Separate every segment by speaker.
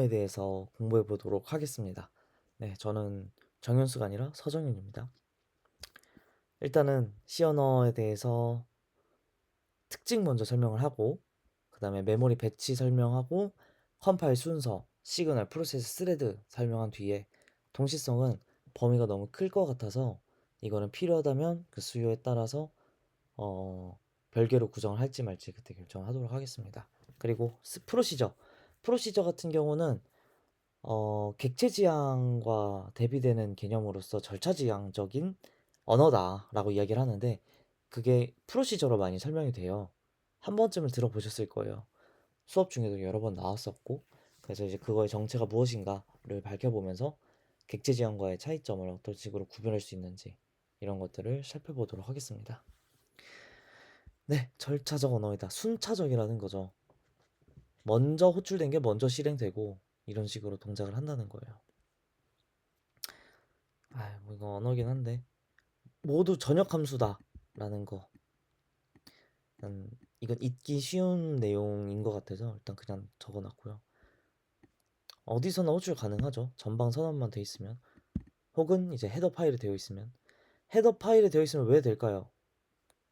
Speaker 1: 에 대해서 공부해 보도록 하겠습니다. 네, 저는 정윤수가 아니라 서정윤입니다. 일단은 C 언어에 대해서 특징 먼저 설명을 하고, 그 다음에 메모리 배치 설명하고, 컴파일 순서, 시그널, 프로세스, 스레드 설명한 뒤에 동시성은 범위가 너무 클 것 같아서 이거는 필요하다면 그 수요에 따라서 별개로 구성을 할지 말지 그때 결정하도록 하겠습니다. 그리고 프로시저 같은 경우는 객체지향과 대비되는 개념으로서 절차지향적인 언어다라고 이야기를 하는데 그게 프로시저로 많이 설명이 돼요. 한 번쯤은 들어보셨을 거예요. 수업 중에도 여러 번 나왔었고 그래서 이제 그거의 정체가 무엇인가를 밝혀보면서 객체지향과의 차이점을 어떤 식으로 구별할 수 있는지 이런 것들을 살펴보도록 하겠습니다. 네, 절차적 언어이다. 순차적이라는 거죠. 먼저 호출된 게 먼저 실행되고 이런 식으로 동작을 한다는 거예요. 뭐 이거 언어긴 한데 모두 전역 함수다라는 거. 이건 잊기 쉬운 내용인 것 같아서 일단 그냥 적어놨고요. 어디서나 호출 가능하죠. 전방 선언만 돼 있으면 혹은 이제 헤더 파일이 되어 있으면 헤더 파일이 되어 있으면 왜 될까요?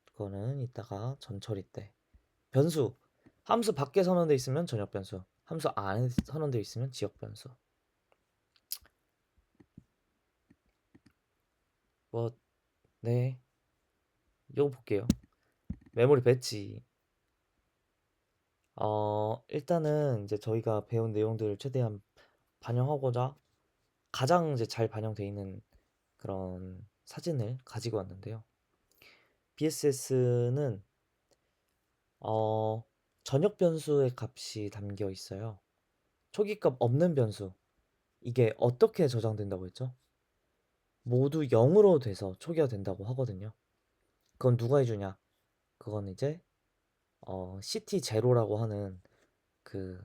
Speaker 1: 그거는 이따가 전처리 때 변수 함수 밖에 선언돼 있으면 전역 변수 함수 안에 선언돼 있으면 지역 변수 네 이거 볼게요. 메모리 배치 일단은 이제 저희가 배운 내용들을 최대한 반영하고자 가장 이제 잘 반영되어 있는 그런 사진을 가지고 왔는데요. BSS는 전역 변수의 값이 담겨 있어요. 초기값 없는 변수. 이게 어떻게 저장된다고 했죠? 모두 0으로 돼서 초기화 된다고 하거든요. 그건 누가 해주냐? 그건 이제 CT0라고 하는 그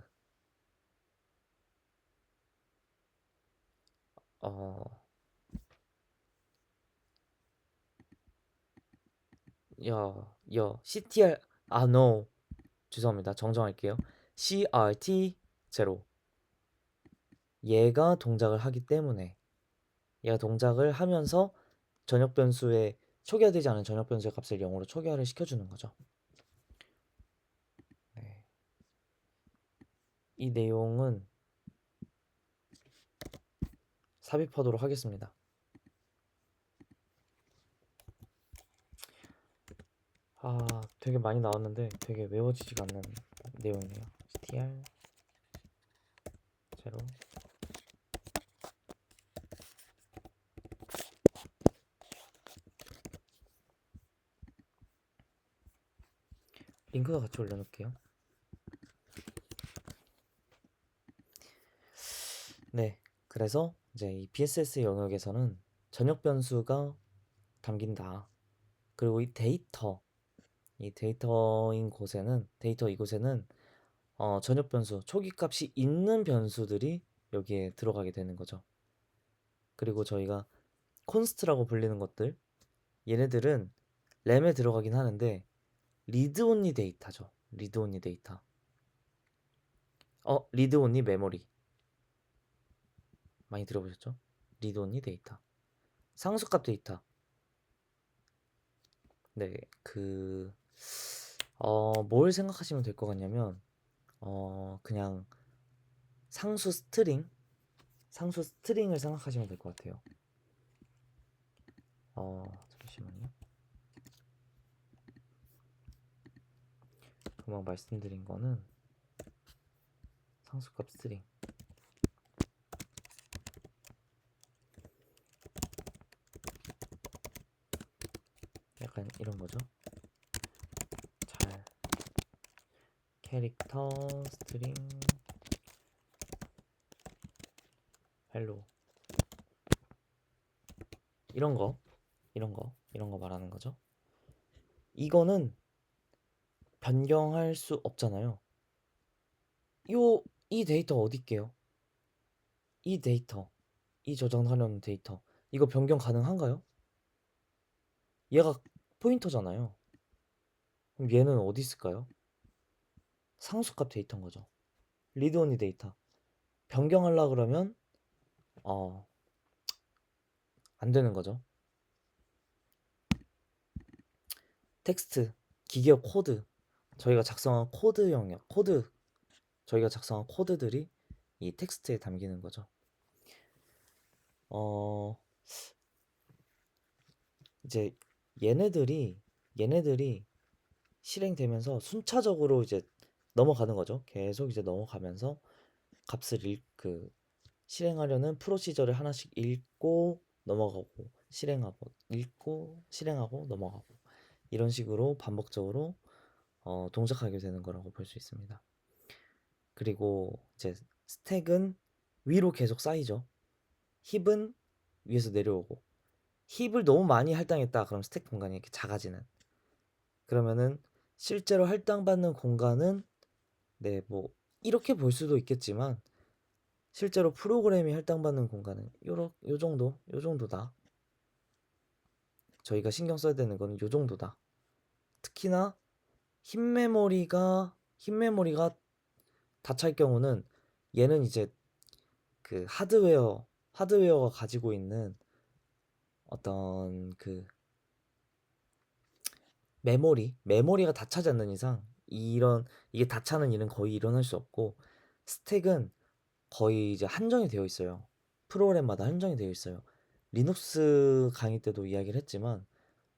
Speaker 1: 어, CTR no 죄송합니다. 정정할게요. CRT 0 얘가 동작을 하기 때문에 얘가 동작을 하면서 전역 변수에 초기화되지 않은 전역 변수의 값을 0으로 초기화를 시켜주는 거죠. 네. 이 내용은 삽입하도록 하겠습니다. 되게 많이 나왔는데 되게 외워지지가 않는 내용이네요. str 0 링크도 같이 올려놓을게요. 네, 그래서 이제 이 BSS 영역에서는 전역 변수가 담긴다. 그리고 이 데이터인 곳에는 데이터 이곳에는 전역 변수, 초기 값이 있는 변수들이 여기에 들어가게 되는 거죠. 그리고 저희가 콘스트라고 불리는 것들, 얘네들은 램에 들어가긴 하는데 리드 온리 데이터죠. 리드 온리 데이터. 리드 온리 메모리. 많이 들어보셨죠? 리드 온리 데이터. 상수값 데이터. 네, 뭘 생각하시면 될 것 같냐면, 그냥 상수 스트링을 생각하시면 될 것 같아요. 잠시만요. 금방 말씀드린 거는 상수값 스트링. 약간 이런 거죠. 잘 캐릭터 스트링 헬로 이런 거 말하는 거죠. 이거는 변경할 수 없잖아요. 이 데이터 어디 있게요? 이 데이터, 이 저장하려는 데이터, 이거 변경 가능한가요? 얘가 포인터잖아요. 그럼 얘는 어디 있을까요? 상수값 데이터인 거죠. 리드 온리 데이터. 변경하려 그러면 어, 안 되는 거죠. 텍스트, 기계어 코드, 저희가 작성한 코드 영역, 저희가 작성한 코드들이 이 텍스트에 담기는 거죠. 어, 이제 얘네들이 실행되면서 순차적으로 이제 넘어가는 거죠. 계속 이제 넘어가면서 값을 실행하려는 프로시저를 하나씩 읽고 넘어가고 실행하고 읽고 실행하고 넘어가고 이런 식으로 반복적으로 동작하게 되는 거라고 볼 수 있습니다. 그리고 이제 스택은 위로 계속 쌓이죠. 힙은 위에서 내려오고 힙을 너무 많이 할당했다 그럼 스택 공간이 이렇게 작아지는, 그러면은 실제로 할당받는 공간은 네 뭐 이렇게 볼 수도 있겠지만 실제로 프로그램이 할당받는 공간은 요 정도 요 정도다. 저희가 신경 써야 되는 거는 요 정도다. 특히나 힙메모리가 다 찰 경우는 얘는 이제 그 하드웨어가 가지고 있는 어떤 그 메모리가 다 차지 않는 이상 이게 다 차는 일은 거의 일어날 수 없고, 스택은 거의 이제 한정이 되어 있어요. 프로그램마다 한정이 되어 있어요. 리눅스 강의 때도 이야기를 했지만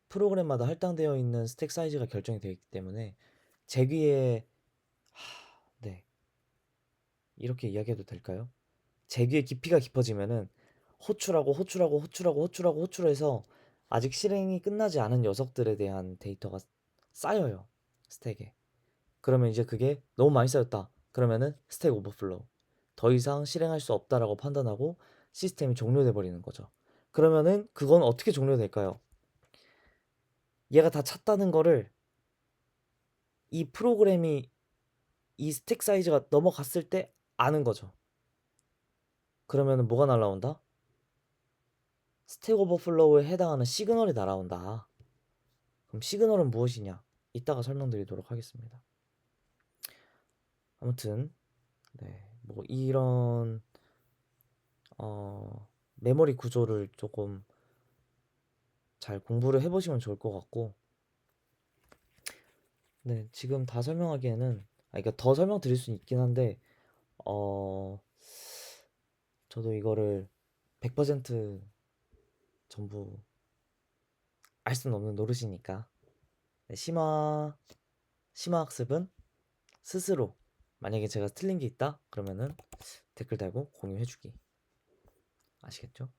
Speaker 1: 프로그램마다 할당되어 있는 스택 사이즈가 결정이 되어 있기 때문에 제귀에 네 이렇게 이야기해도 될까요? 제귀의 깊이가 깊어지면은 호출해서 아직 실행이 끝나지 않은 녀석들에 대한 데이터가 쌓여요, 스택에. 그러면 이제 그게 너무 많이 쌓였다. 그러면은 스택 오버플로우. 더 이상 실행할 수 없다라고 판단하고 시스템이 종료돼 버리는 거죠. 그러면은 그건 어떻게 종료될까요? 얘가 다 찼다는 거를 이 프로그램이 이 스택 사이즈가 넘어갔을 때 아는 거죠. 그러면은 뭐가 날라온다? 스택 오버플로우에 해당하는 시그널이 날아온다. 그럼 시그널은 무엇이냐? 이따가 설명드리도록 하겠습니다. 아무튼 뭐 이런 메모리 구조를 조금 잘 공부를 해보시면 좋을 것 같고, 네 지금 다 설명하기에는 그러니까 더 설명드릴 수 있긴 한데 어 저도 이거를 100% 전부 알 수는 없는 노릇이니까 네, 심화 학습은 스스로 만약에 제가 틀린 게 있다 그러면은 댓글 달고 공유해주기, 아시겠죠?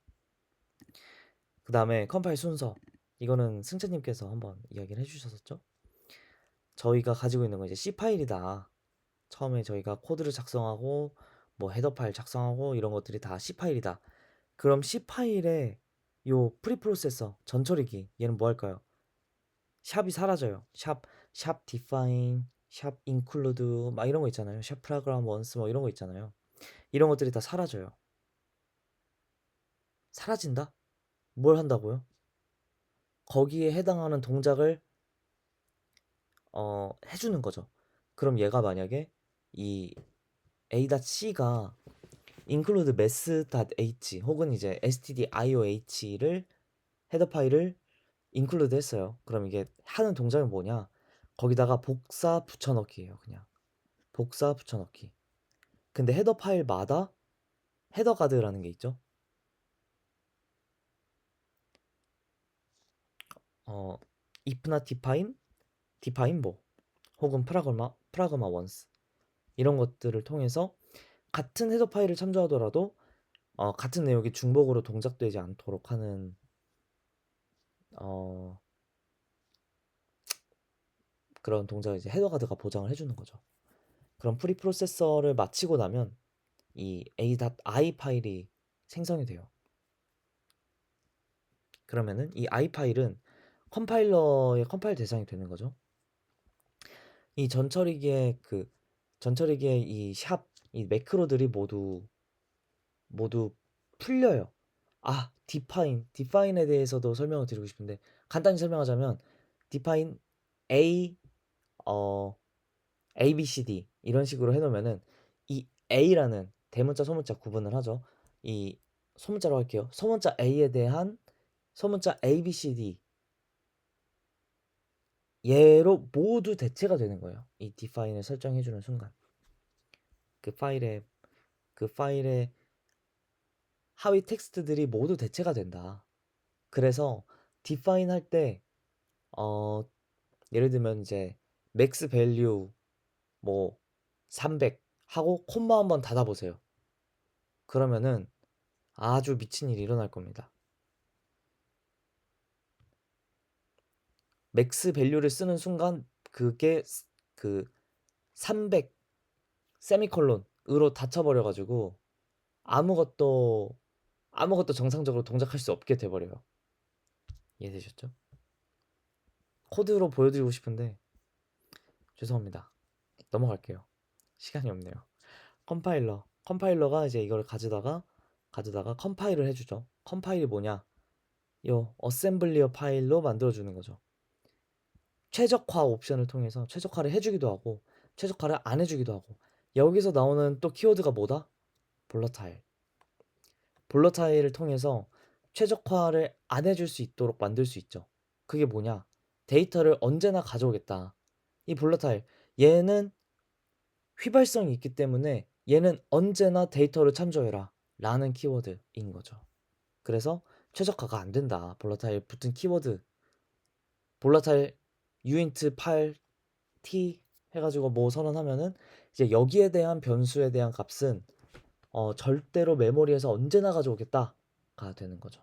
Speaker 1: 그 다음에 컴파일 순서, 이거는 승채님께서 한번 이야기를 해주셨었죠? 저희가 가지고 있는 건 이제 C 파일이다. 처음에 저희가 코드를 작성하고 뭐 헤더 파일 작성하고 이런 것들이 다 C 파일이다. 그럼 C 파일에 요 프리프로세서 전처리기 얘는 뭐 할까요? 샵이 사라져요. 샵 define, 샵 include 막 이런 거 있잖아요. 샵 program once 뭐 이런 거 있잖아요. 이런 것들이 다 사라져요. 사라진다? 뭘 한다고요? 거기에 해당하는 동작을 해주는 거죠. 그럼 얘가 만약에 이 a.c가 include math.h 혹은 이제 stdioh를 헤더 파일을 include 했어요. 그럼 이게 하는 동작은 뭐냐? 거기다가 복사 붙여넣기예요. 그냥 복사 붙여넣기. 근데 헤더 파일마다 헤더 가드라는 게 있죠. if나 define 뭐 혹은 프라그마 once 이런 것들을 통해서 같은 헤더 파일을 참조하더라도 같은 내용이 중복으로 동작되지 않도록 하는 어, 그런 동작을 이제 헤더 가드가 보장을 해주는 거죠. 그럼 프리프로세서를 마치고 나면 이 a.i 파일이 생성이 돼요. 그러면은 이 i 파일은 컴파일러의 컴파일 대상이 되는 거죠. 이 전처리기의 이 매크로들이 모두 풀려요. 디파인에 대해서도 설명을 드리고 싶은데 간단히 설명하자면 define a A, B, C, D 이런 식으로 해놓으면은 이 A라는 대문자, 소문자 구분을 하죠. 이 소문자로 할게요. 소문자 A에 대한 소문자 A, B, C, D 얘로 모두 대체가 되는 거예요. 이 define을 설정해주는 순간 그 파일의 하위 텍스트들이 모두 대체가 된다. 그래서 define 할 때 예를 들면 이제 max value 뭐 300 하고 콤마 한번 닫아보세요. 그러면은 아주 미친 일이 일어날 겁니다. 맥스 밸류를 쓰는 순간 그게 그 300 세미콜론으로 닫혀버려가지고 아무것도 정상적으로 동작할 수 없게 돼버려요. 이해되셨죠? 코드로 보여드리고 싶은데 죄송합니다. 넘어갈게요. 시간이 없네요. 컴파일러가 이제 이걸 가져다가 컴파일을 해주죠. 컴파일이 뭐냐? 요 어셈블리어 파일로 만들어주는 거죠. 최적화 옵션을 통해서 최적화를 해주기도 하고 최적화를 안 해주기도 하고 여기서 나오는 또 키워드가 뭐다? 볼러타일을 통해서 최적화를 안 해줄 수 있도록 만들 수 있죠. 그게 뭐냐? 데이터를 언제나 가져오겠다. 이 볼러타일 얘는 휘발성이 있기 때문에 얘는 언제나 데이터를 참조해라 라는 키워드인 거죠. 그래서 최적화가 안 된다. 볼러타일 붙은 키워드 볼러타일 uint 8t 해가지고 뭐 선언하면은 이제 여기에 대한 변수에 대한 값은 절대로 메모리에서 언제나 가져오겠다가 되는 거죠.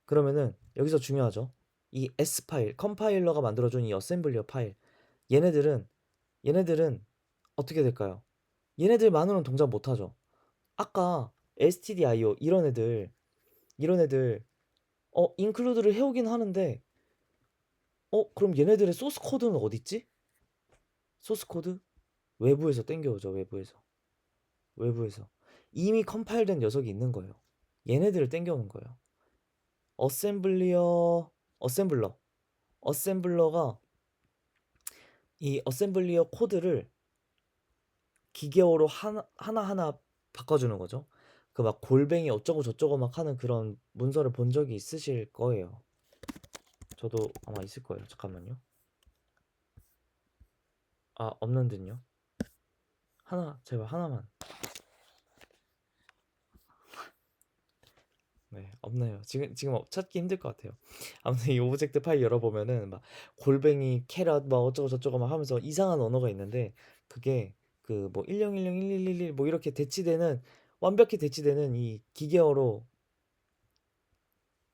Speaker 1: 그러면은 여기서 중요하죠. 이 S 파일, 컴파일러가 만들어준 이 어셈블리어 파일 얘네들은 어떻게 될까요? 얘네들만으로는 동작 못하죠. 아까 stdio 이런 애들 인클루드를 해오긴 하는데 그럼 얘네들의 소스 코드는 어디 있지? 소스 코드 외부에서 땡겨오죠. 외부에서 이미 컴파일된 녀석이 있는 거예요. 얘네들을 땡겨오는 거예요. 어셈블러가 이 어셈블리어 코드를 기계어로 하나하나 바꿔주는 거죠. 그 막 골뱅이 어쩌고 저쩌고 막 하는 그런 문서를 본 적이 있으실 거예요. 저도 아마 있을 거예요. 잠깐만요. 아, 없는 듯요. 제발 하나만. 네, 없네요. 지금 찾기 힘들 것 같아요. 아무튼 이 오브젝트 파일 열어보면은 막 골뱅이, 캐럿, 막 어쩌고 저쩌고 막 하면서 이상한 언어가 있는데 그게 그 뭐 10101111 뭐 이렇게 완벽히 대치되는 이 기계어로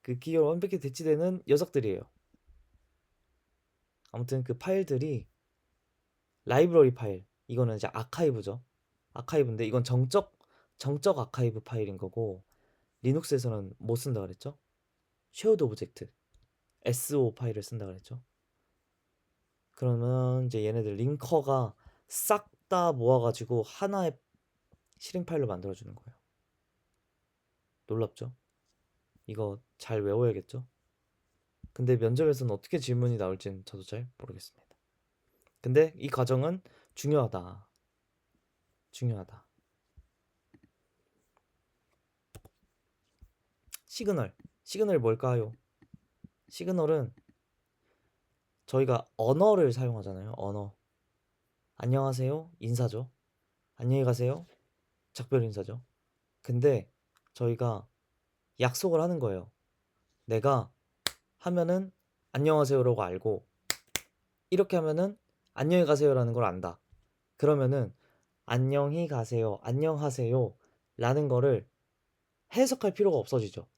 Speaker 1: 그 기계어로 완벽히 대치되는 녀석들이에요. 아무튼 그 파일들이 라이브러리 파일, 이거는 이제 아카이브죠. 아카이브인데 이건 정적 아카이브 파일인 거고 리눅스에서는 뭐 쓴다 그랬죠? 쉐어드 오브젝트 SO 파일을 쓴다 그랬죠. 그러면 이제 얘네들 링커가 싹 다 모아가지고 하나의 실행 파일로 만들어주는 거예요. 놀랍죠? 이거 잘 외워야겠죠? 근데 면접에서는 어떻게 질문이 나올지는 저도 잘 모르겠습니다. 근데 이 과정은 중요하다. 시그널 뭘까요? 시그널은 저희가 언어를 사용하잖아요. 언어. 안녕하세요. 인사죠. 안녕히 가세요. 작별 인사죠. 근데 저희가 약속을 하는 거예요. 내가 하면은 안녕하세요라고 알고 이렇게 하면은 안녕히 가세요라는 걸 안다. 그러면은 안녕히 가세요, 안녕하세요 라는 거를 해석할 필요가 없어지죠.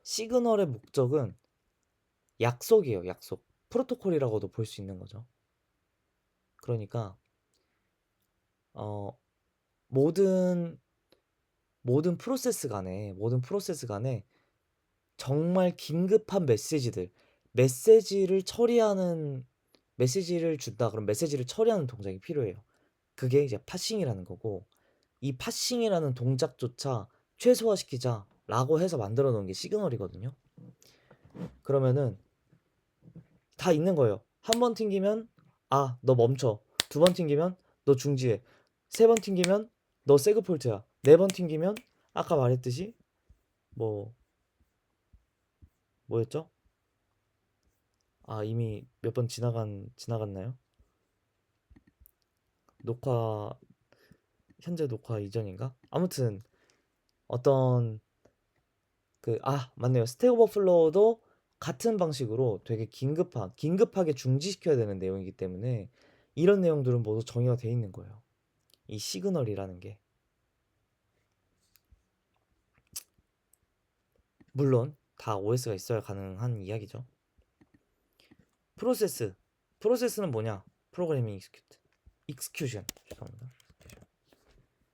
Speaker 1: 시그널의 목적은 약속이에요. 약속. 프로토콜이라고도 볼 수 있는 거죠. 그러니까 모든 프로세스 간에 정말 긴급한 메시지를 준다. 그럼 메시지를 처리하는 동작이 필요해요. 그게 이제 파싱이라는 거고 이 파싱이라는 동작조차 최소화시키자라고 해서 만들어 놓은 게 시그널이거든요. 그러면은 다 있는 거예요. 한 번 튕기면 아, 너 멈춰. 두 번 튕기면 너 중지해. 세 번 튕기면 너 세그폴트야. 네 번 튕기면 아까 말했듯이 뭐 뭐였죠? 아, 이미 몇 번 지나갔나요? 녹화 현재 녹화 이전인가? 아무튼 어떤 맞네요. 스택 오버플로우도 같은 방식으로 되게 긴급하게 중지시켜야 되는 내용이기 때문에 이런 내용들은 모두 정의가 돼 있는 거예요. 이 시그널이라는 게. 물론 다 OS가 있어야 가능한 이야기죠. 프로세스. 프로세스는 뭐냐? 프로그래밍 익스큐션. 죄송합니다.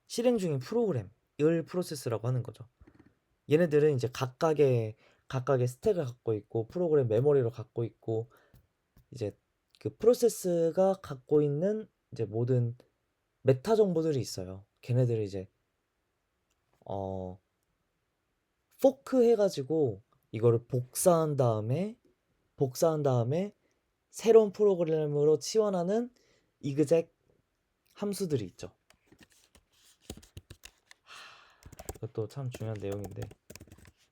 Speaker 1: 실행 중인 프로그램을 프로세스라고 하는 거죠. 얘네들은 이제 각각의 스택을 갖고 있고 프로그램 메모리를 갖고 있고 이제 그 프로세스가 갖고 있는 이제 모든 메타 정보들이 있어요. 걔네들을 이제 어 포크 해가지고 이거를 복사한 다음에 새로운 프로그램으로 치환하는 이그젝 함수들이 있죠. 이것도 참 중요한 내용인데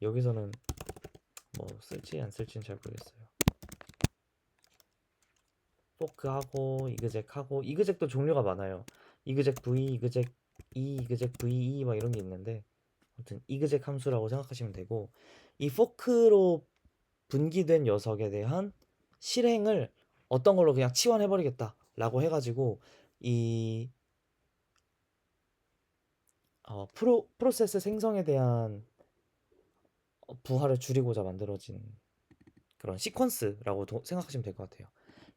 Speaker 1: 여기서는 뭐 쓸지 안 쓸지는 잘 모르겠어요. 포크하고 이그젝하고 이그젝도 종류가 많아요. 이그젝 V, 이그젝 E, 이그젝 VE 막 이런 게 있는데 아무튼 이그젝 함수라고 생각하시면 되고 이 포크로 분기된 녀석에 대한 실행을 어떤 걸로 그냥 치환해버리겠다라고 해가지고 이 프로세스 생성에 대한 부하를 줄이고자 만들어진 그런 시퀀스라고 생각하시면 될 것 같아요.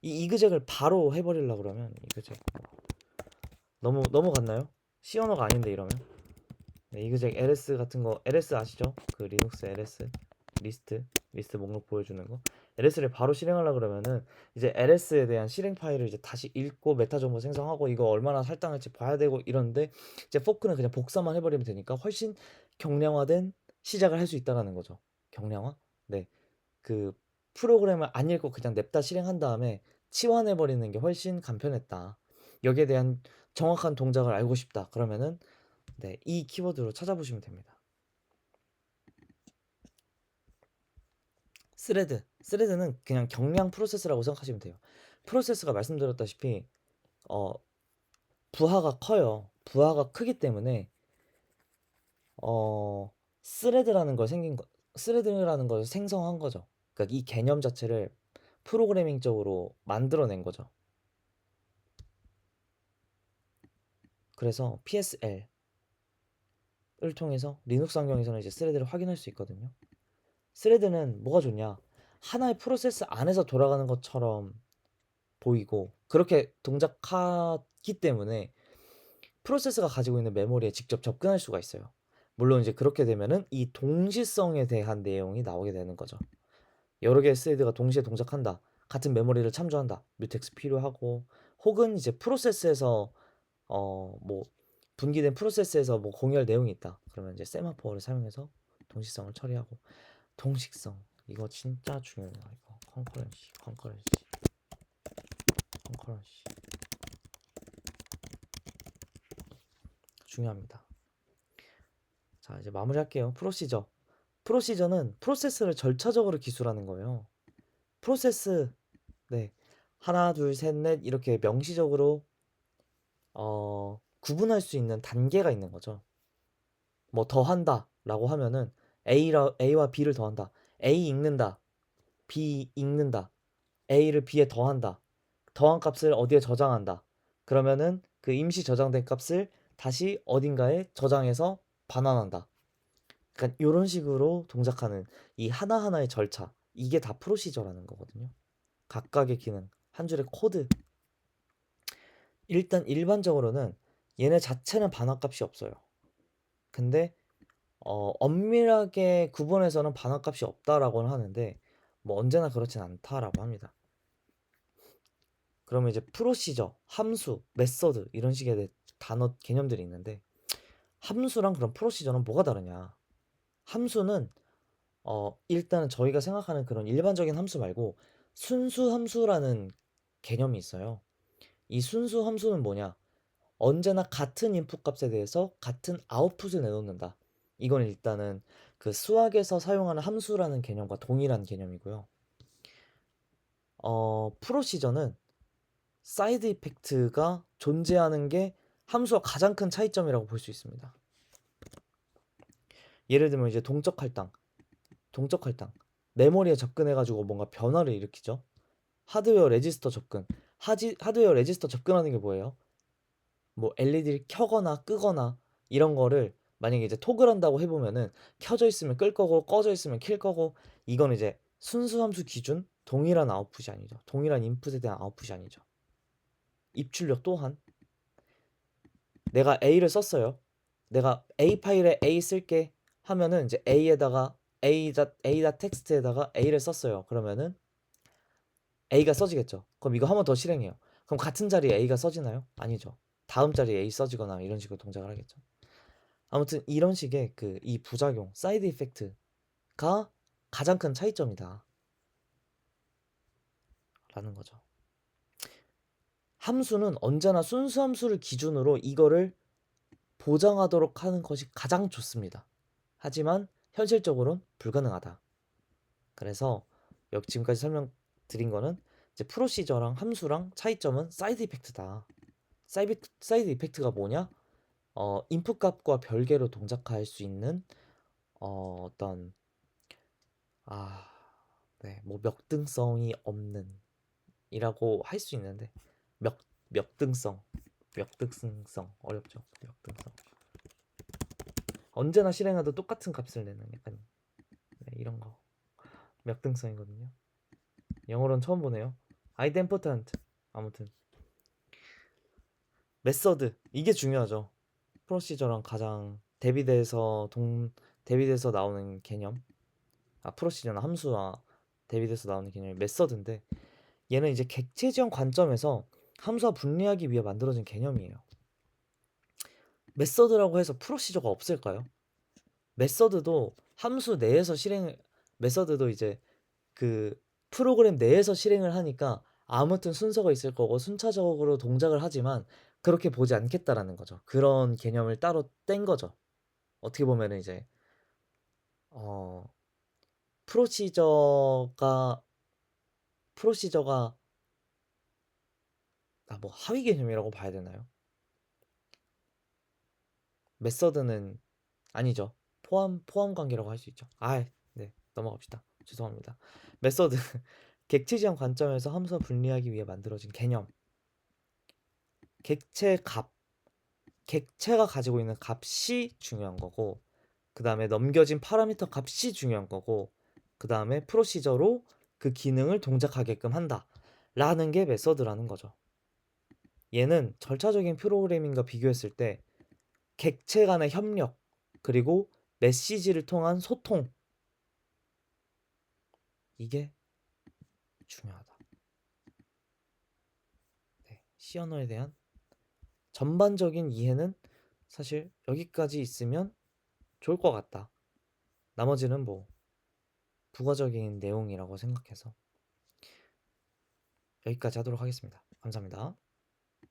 Speaker 1: 이 이그젝을 바로 해버리려고 그러면 이그젝 너무 갔나요? C 언어가 아닌데 이러면 네, 이그젝 ls 같은 거 ls 아시죠? 그 리눅스 ls 리스트 목록 보여주는 거 ls를 바로 실행하려고 그러면은 이제 ls에 대한 실행 파일을 이제 다시 읽고 메타 정보 생성하고 이거 얼마나 할당할지 봐야 되고 이런데 이제 포크는 그냥 복사만 해버리면 되니까 훨씬 경량화된 시작을 할 수 있다라는 거죠. 경량화? 네, 그 프로그램을 안 읽고 그냥 냅다 실행한 다음에 치환해 버리는 게 훨씬 간편했다. 여기에 대한 정확한 동작을 알고 싶다. 그러면은 네, 이 키워드로 찾아보시면 됩니다. 스레드는 그냥 경량 프로세스라고 생각하시면 돼요. 프로세스가 말씀드렸다시피 어, 부하가 커요. 부하가 크기 때문에 어, 스레드라는 걸 생성한 거죠. 그러니까 이 개념 자체를 프로그래밍적으로 만들어낸 거죠. 그래서 PSL을 통해서 리눅스 환경에서는 이제 스레드를 확인할 수 있거든요. 스레드는 뭐가 좋냐? 하나의 프로세스 안에서 돌아가는 것처럼 보이고 그렇게 동작하기 때문에 프로세스가 가지고 있는 메모리에 직접 접근할 수가 있어요. 물론 이제 그렇게 되면은 이 동시성에 대한 내용이 나오게 되는 거죠. 여러 개의 스레드가 동시에 동작한다. 같은 메모리를 참조한다. 뮤텍스 필요하고 혹은 이제 프로세스에서 뭐 분기된 프로세스에서 뭐 공유할 내용이 있다. 그러면 이제 세마포어를 사용해서 동시성을 처리하고 동식성 이거 진짜 중요해요. 이거 컨커런시 중요합니다. 자, 이제 마무리할게요. 프로시저는 프로세스를 절차적으로 기술하는 거예요. 프로세스 네, 하나 둘 셋 넷 이렇게 명시적으로 구분할 수 있는 단계가 있는 거죠. 뭐 더한다 라고 하면은 A와 B를 더한다. A 읽는다. B 읽는다. A를 B에 더한다. 더한 값을 어디에 저장한다. 그러면은 그 임시 저장된 값을 다시 어딘가에 저장해서 반환한다. 그러니까 이런 식으로 동작하는 이 하나하나의 절차 이게 다 프로시저라는 거거든요. 각각의 기능 한 줄의 코드 일단 일반적으로는 얘네 자체는 반환값이 없어요. 근데 엄밀하게 구분해서는 반환값이 없다라고는 하는데 뭐 언제나 그렇진 않다라고 합니다. 그러면 이제 프로시저, 함수, 메서드 이런 식의 단어 개념들이 있는데 함수랑 그럼 프로시저는 뭐가 다르냐? 함수는 일단은 저희가 생각하는 그런 일반적인 함수 말고 순수 함수라는 개념이 있어요. 이 순수 함수는 뭐냐? 언제나 같은 인풋 값에 대해서 같은 아웃풋을 내놓는다. 이건 일단은 그 수학에서 사용하는 함수라는 개념과 동일한 개념이고요. 프로시저는 사이드 이펙트가 존재하는 게 함수와 가장 큰 차이점이라고 볼 수 있습니다. 예를 들면 이제 동적 할당, 메모리에 접근해가지고 뭔가 변화를 일으키죠. 하드웨어 레지스터 접근, 하드웨어 레지스터 접근하는 게 뭐예요? 뭐 LED를 켜거나 끄거나 이런 거를 만약에 이제 토글 한다고 해보면은 켜져 있으면 끌 거고 꺼져 있으면 킬 거고, 이건 이제 순수 함수 기준 동일한 아웃풋이 아니죠. 동일한 인풋에 대한 아웃풋이 아니죠. 입출력 또한 내가 A를 썼어요. 내가 A 파일에 A 쓸게 하면은 이제 A에다가 A.텍스트에다가 A를 썼어요. 그러면은 A가 써지겠죠. 그럼 이거 한 번 더 실행해요. 그럼 같은 자리에 A가 써지나요? 아니죠. 다음 자리에 A 써지거나 이런 식으로 동작을 하겠죠. 아무튼 이런 식의 그 이 부작용, 사이드 이펙트가 가장 큰 차이점이다 라는 거죠. 함수는 언제나 순수 함수를 기준으로 이거를 보장하도록 하는 것이 가장 좋습니다. 하지만 현실적으로는 불가능하다. 그래서 지금까지 설명드린 거는 이제 프로시저랑 함수랑 차이점은 사이드 이펙트다. 사이드 이펙트가 뭐냐? 인풋 값과 별개로 동작할 수 있는 어떤 뭐 역등성이 없는 이라고 할 수 있는데, 역 역등성 어렵죠. 역등성 언제나 실행해도 똑같은 값을 내는 약간 이런 거 역등성이거든요. 영어로는 처음 보네요. idempotent. 아무튼 메서드 이게 중요하죠. 프로시저랑 가장 대비돼서 나오는 개념, 프로시저나 함수와 대비돼서 나오는 개념이 메서드인데, 얘는 이제 객체 지원 관점에서 함수와 분리하기 위해 만들어진 개념이에요. 메서드라고 해서 프로시저가 없을까요? 메서드도 함수 내에서 메서드도 이제 그 프로그램 내에서 실행을 하니까 아무튼 순서가 있을 거고 순차적으로 동작을 하지만 그렇게 보지 않겠다라는 거죠. 그런 개념을 따로 뗀 거죠. 어떻게 보면은 이제 어 프로시저가 뭐 하위 개념이라고 봐야 되나요? 메서드는 아니죠. 포함 관계라고 할 수 있죠. 네, 넘어갑시다. 죄송합니다. 메서드 객체 지향 관점에서 함수 분리하기 위해 만들어진 개념. 객체가 가지고 있는 값이 중요한 거고, 그 다음에 넘겨진 파라미터 값이 중요한 거고, 그 다음에 프로시저로 그 기능을 동작하게끔 한다 라는 게 메서드라는 거죠. 얘는 절차적인 프로그래밍과 비교했을 때 객체 간의 협력, 그리고 메시지를 통한 소통, 이게 중요하다. 네, C 언어에 대한 전반적인 이해는 사실 여기까지 있으면 좋을 것 같다. 나머지는 뭐 부가적인 내용이라고 생각해서 여기까지 하도록 하겠습니다. 감사합니다.